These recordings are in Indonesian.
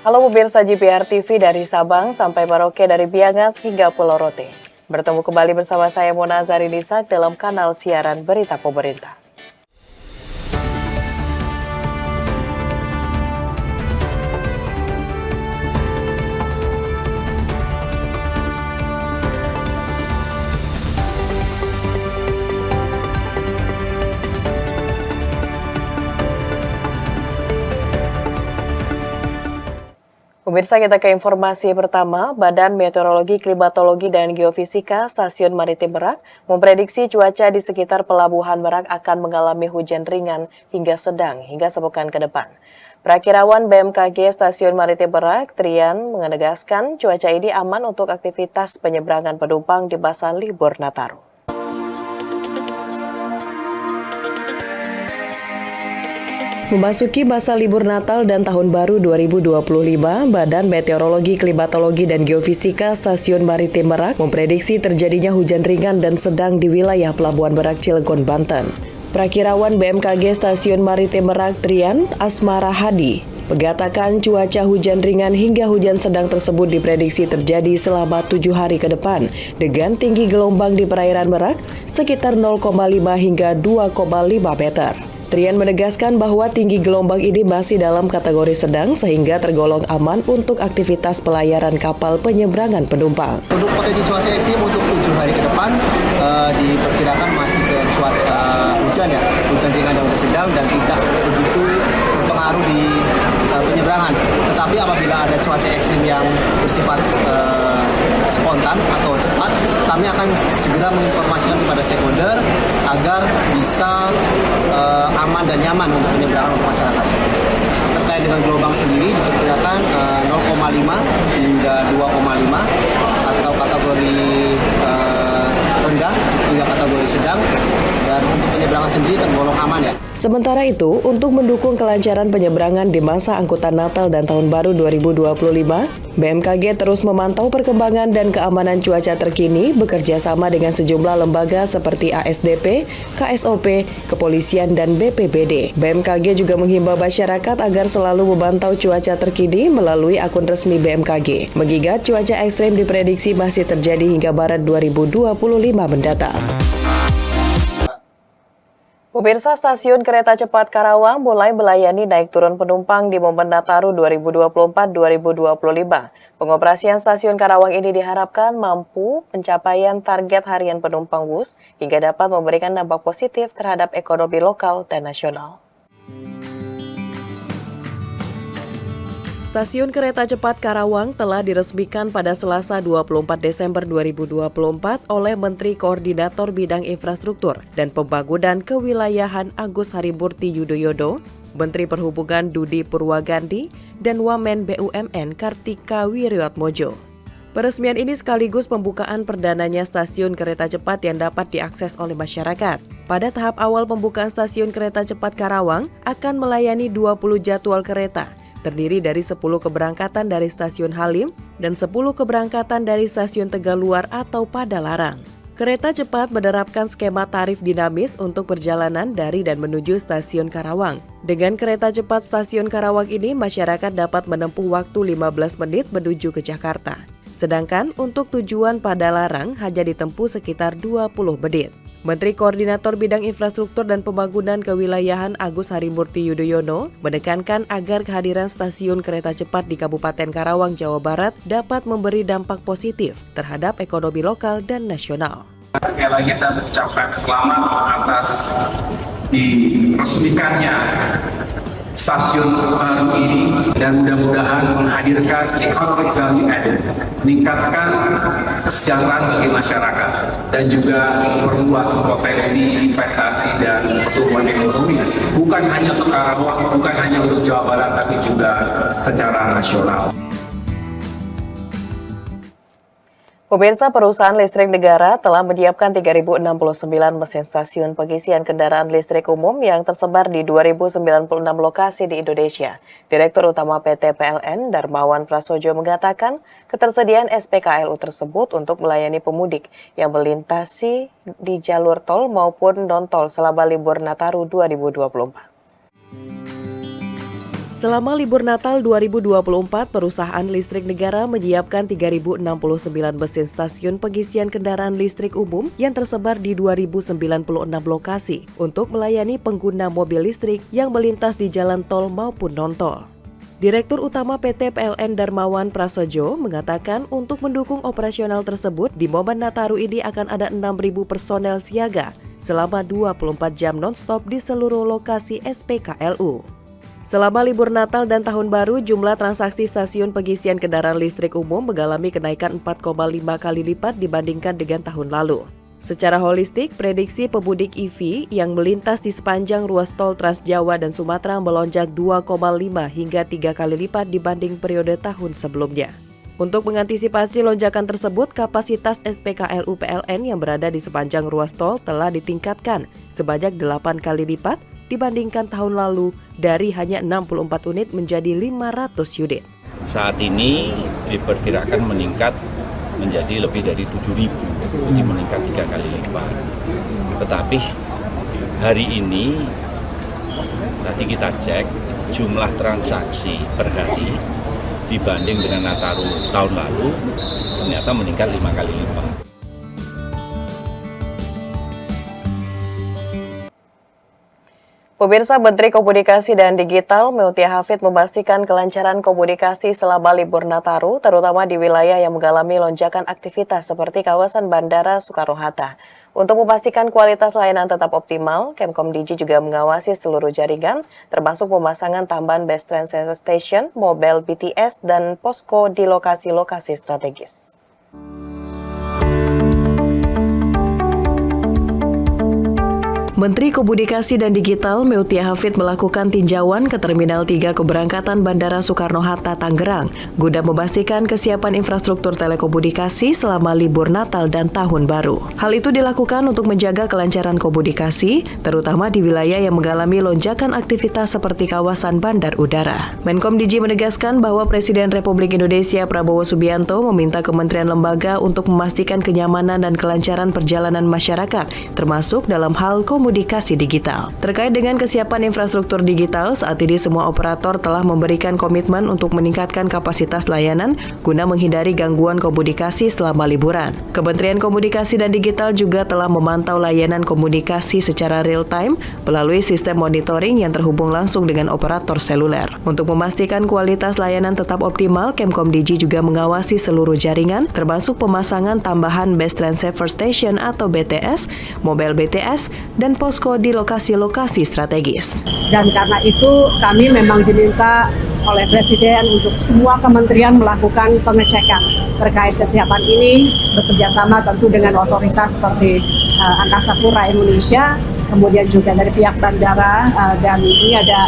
Halo pemirsa JPR TV dari Sabang sampai Merauke dari Biangas hingga Pulau Rote. Bertemu kembali bersama saya Mona Zarinisak dalam kanal siaran Berita Pemerintah. Pemirsa, kita ke informasi pertama. Badan Meteorologi, Klimatologi, dan Geofisika Stasiun Maritim Merak memprediksi cuaca di sekitar Pelabuhan Merak akan mengalami hujan ringan hingga sedang hingga sepekan ke depan. Perakirawan BMKG Stasiun Maritim Merak, Trian, menegaskan cuaca ini aman untuk aktivitas penyeberangan penumpang di masa libur Nataru. Memasuki masa libur Natal dan Tahun Baru 2025, Badan Meteorologi, Klimatologi, dan Geofisika Stasiun Maritim Merak memprediksi terjadinya hujan ringan dan sedang di wilayah Pelabuhan Merak, Cilegon, Banten. Perakirawan BMKG Stasiun Maritim Merak, Trian Asmara Hadi, mengatakan cuaca hujan ringan hingga hujan sedang tersebut diprediksi terjadi selama 7 hari ke depan dengan tinggi gelombang di perairan Merak sekitar 0,5 hingga 2,5 meter. Trian menegaskan bahwa tinggi gelombang ini masih dalam kategori sedang sehingga tergolong aman untuk aktivitas pelayaran kapal penyeberangan penumpang. Untuk potensi cuaca ekstrim untuk 7 hari ke depan diperkirakan masih ke cuaca hujan ringan dan hujan sedang dan tidak begitu berpengaruh di penyeberangan. Tetapi apabila ada cuaca ekstrim yang bersifat spontan atau cepat, kami akan segera menginformasikan kepada stakeholder agar bisa aman dan nyaman untuk penyeberangan untuk masyarakat. Terkait dengan gelombang sendiri diperkirakan 0,5 hingga 2,5 atau kategori rendah hingga kategori sedang, dan untuk penyeberangan sendiri tergolong aman ya. Sementara itu, untuk mendukung kelancaran penyeberangan di masa angkutan Natal dan Tahun Baru 2025, BMKG terus memantau perkembangan dan keamanan cuaca terkini bekerja sama dengan sejumlah lembaga seperti ASDP, KSOP, Kepolisian, dan BPBD. BMKG juga menghimbau masyarakat agar selalu memantau cuaca terkini melalui akun resmi BMKG. Mengingat cuaca ekstrem diprediksi masih terjadi hingga Maret 2025 mendatang. Pemirsa, Stasiun Kereta Cepat Karawang mulai melayani naik turun penumpang di momen Nataru 2024-2025. Pengoperasian Stasiun Karawang ini diharapkan mampu pencapaian target harian penumpang bus hingga dapat memberikan dampak positif terhadap ekonomi lokal dan nasional. Stasiun Kereta Cepat Karawang telah diresmikan pada Selasa 24 Desember 2024 oleh Menteri Koordinator Bidang Infrastruktur dan Pembangunan Kewilayahan Agus Harimurti Yudhoyono, Menteri Perhubungan Dudi Purwagandi, dan Wamen BUMN Kartika Wiryatmojo. Peresmian ini sekaligus pembukaan perdananya stasiun kereta cepat yang dapat diakses oleh masyarakat. Pada tahap awal pembukaan Stasiun Kereta Cepat Karawang akan melayani 20 jadwal kereta, terdiri dari 10 keberangkatan dari Stasiun Halim dan 10 keberangkatan dari Stasiun Tegaluar atau Padalarang. Kereta cepat menerapkan skema tarif dinamis untuk perjalanan dari dan menuju Stasiun Karawang. Dengan kereta cepat Stasiun Karawang ini, masyarakat dapat menempuh waktu 15 menit menuju ke Jakarta. Sedangkan untuk tujuan Padalarang hanya ditempuh sekitar 20 menit. Menteri Koordinator Bidang Infrastruktur dan Pembangunan Kewilayahan Agus Harimurti Yudhoyono menekankan agar kehadiran stasiun kereta cepat di Kabupaten Karawang, Jawa Barat dapat memberi dampak positif terhadap ekonomi lokal dan nasional. Sekali lagi saya mengucapkan selamat atas diresmikannya stasiun baru ini dan mudah-mudahan menghadirkan economic value added, meningkatkan kesejahteraan bagi masyarakat dan juga memperluas potensi investasi dan pertumbuhan ekonomi bukan hanya untuk Karawang, bukan hanya untuk Jawa Barat tapi juga secara nasional. Pemirsa, perusahaan listrik negara telah menyiapkan 3.069 mesin stasiun pengisian kendaraan listrik umum yang tersebar di 2.096 lokasi di Indonesia. Direktur Utama PT PLN Darmawan Prasojo mengatakan ketersediaan SPKLU tersebut untuk melayani pemudik yang melintasi di jalur tol maupun non-tol selama libur Nataru 2024. Selama libur Natal 2024, perusahaan listrik negara menyiapkan 3.069 mesin stasiun pengisian kendaraan listrik umum yang tersebar di 2.096 lokasi untuk melayani pengguna mobil listrik yang melintas di jalan tol maupun non-tol. Direktur Utama PT PLN Darmawan Prasojo mengatakan untuk mendukung operasional tersebut di momen Nataru ini akan ada 6.000 personel siaga selama 24 jam non-stop di seluruh lokasi SPKLU. Selama libur Natal dan Tahun Baru, jumlah transaksi stasiun pengisian kendaraan listrik umum mengalami kenaikan 4,5 kali lipat dibandingkan dengan tahun lalu. Secara holistik, prediksi pemudik EV yang melintas di sepanjang ruas tol Trans Jawa dan Sumatera melonjak 2,5 hingga 3 kali lipat dibanding periode tahun sebelumnya. Untuk mengantisipasi lonjakan tersebut, kapasitas SPKLU PLN yang berada di sepanjang ruas tol telah ditingkatkan sebanyak 8 kali lipat dibandingkan tahun lalu dari hanya 64 unit menjadi 500 unit. Saat ini diperkirakan meningkat menjadi lebih dari 7.000, jadi meningkat 3 kali lipat. Tetapi hari ini tadi kita cek jumlah transaksi per hari dibanding dengan Nataru tahun lalu ternyata meningkat 5 kali lipat. Pemirsa, Menteri Komunikasi dan Digital Meutia Hafid memastikan kelancaran komunikasi selama libur Nataru, terutama di wilayah yang mengalami lonjakan aktivitas seperti kawasan Bandara Soekarno-Hatta. Untuk memastikan kualitas layanan tetap optimal, Kemkom Digi juga mengawasi seluruh jaringan, termasuk pemasangan tambahan bus transfer station, mobile BTS, dan posko di lokasi-lokasi strategis. Menteri Komunikasi dan Digital Meutia Hafid melakukan tinjauan ke Terminal 3 keberangkatan Bandara Soekarno-Hatta, Tangerang, guna memastikan kesiapan infrastruktur telekomunikasi selama libur Natal dan Tahun Baru. Hal itu dilakukan untuk menjaga kelancaran komunikasi, terutama di wilayah yang mengalami lonjakan aktivitas seperti kawasan bandar udara. Menkom Digi menegaskan bahwa Presiden Republik Indonesia Prabowo Subianto meminta kementerian lembaga untuk memastikan kenyamanan dan kelancaran perjalanan masyarakat, termasuk dalam hal komunikasi digital. Terkait dengan kesiapan infrastruktur digital, saat ini semua operator telah memberikan komitmen untuk meningkatkan kapasitas layanan guna menghindari gangguan komunikasi selama liburan. Kementerian Komunikasi dan Digital juga telah memantau layanan komunikasi secara real-time melalui sistem monitoring yang terhubung langsung dengan operator seluler. Untuk memastikan kualitas layanan tetap optimal, Kemkom Digi juga mengawasi seluruh jaringan, termasuk pemasangan tambahan Bus Transceiver Station atau BTS, mobile BTS, dan posko di lokasi-lokasi strategis. Dan karena itu kami memang diminta oleh Presiden untuk semua kementerian melakukan pengecekan terkait kesiapan ini, bekerjasama tentu dengan otoritas seperti Angkasa Pura Indonesia, kemudian juga dari pihak bandara, dan ini ada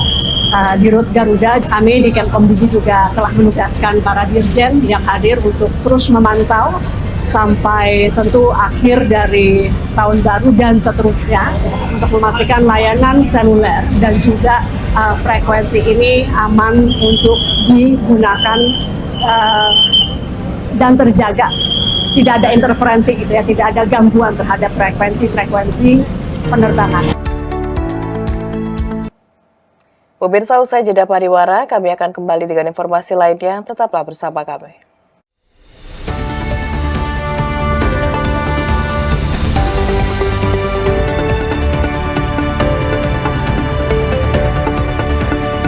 di Rut Garuda. Kami di Kemkom Digi juga telah menugaskan para dirjen yang hadir untuk terus memantau sampai tentu akhir dari Tahun Baru dan seterusnya untuk memastikan layanan seluler dan juga frekuensi ini aman untuk digunakan dan terjaga. Tidak ada interferensi gitu ya, tidak ada gangguan terhadap frekuensi penerbangan. Pemirsa, usai jeda pariwara, kami akan kembali dengan informasi lainnya. Tetaplah bersama kami.